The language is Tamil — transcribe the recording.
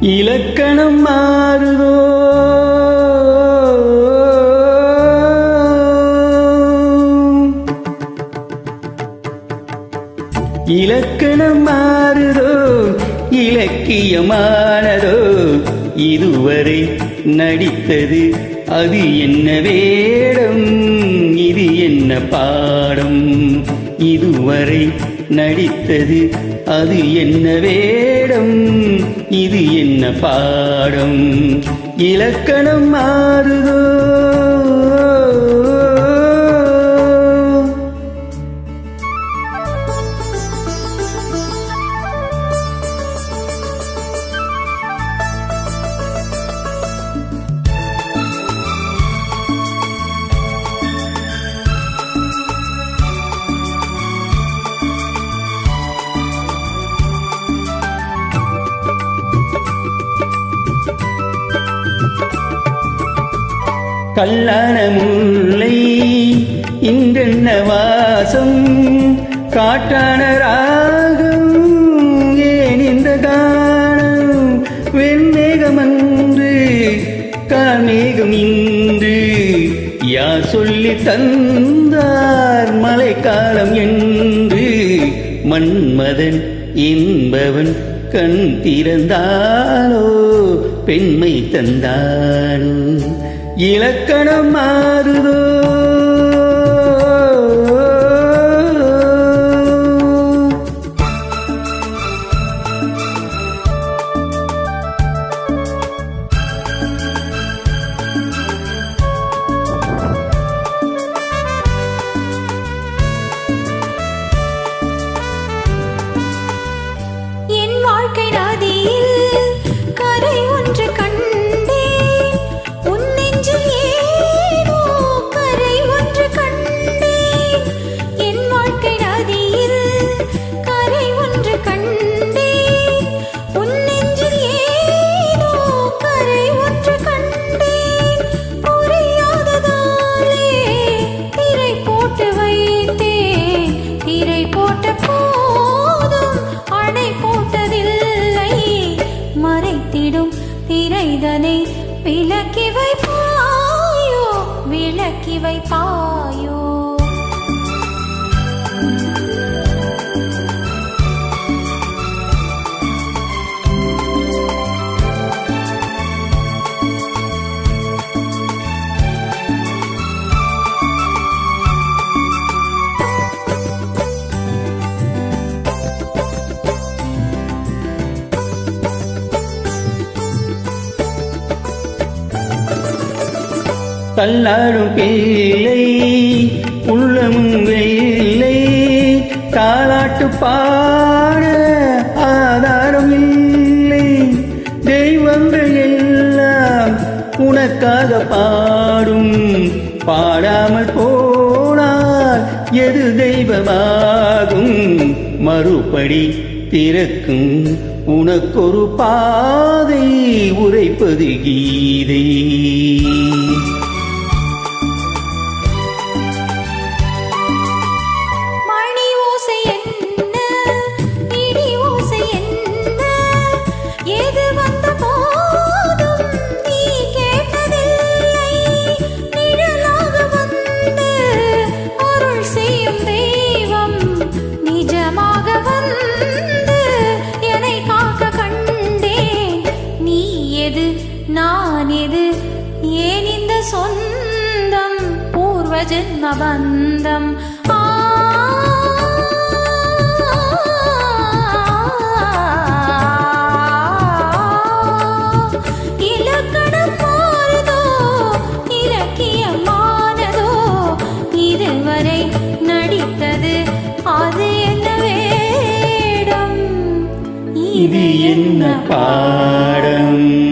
இலக்கணம் மாறுதோ இலக்கணம் மாறுதோ இலக்கியமானதோ இதுவரை நடித்தது அது என்ன வேடம் இது என்ன பாடம் இதுவரை நடித்தது அது என்ன வேடம் இது என்ன பாடம் இலக்கணம் மாறுதோ கல்லான முல்லை இன்றென்ன வாசம் காட்டான ராகம் ஏன் இந்த காலம் வெண்மேகமன்று கார்மேகம் இன்று யார் சொல்லி தந்தார் மழைக்காலம் என்று மன்மதன் என்பவன் கண் திறந்தாலோ பெண்மை தந்தானோ இலக்கணம் மாறுதோ என் வாழ்க்கை நதியில் கரை ஒன்று திரைதனை விளக்கி வைப்பாயோ விளக்கி வைப்பாயோ தள்ளாடும் பிள்ளை உள்ளமும் வெள்ளை தாலாட்டு பாட ஆதாரம் இல்லை தெய்வங்கள் எல்லாம் உனக்காக பாடும் பாடாமல் போனால் எது தெய்வமாகும் மறுபடி திறக்கும் உனக்கொரு பாதை உரைப்பது கீதை நான் எது ஏன் இந்த சொந்தம் பூர்வ ஜென்ம பந்தம் இலக்கணம் மாறுதோ இலக்கியமானதோ இதுவரை நடித்தது அது என்ன வேடம் இது என்ன பாடம்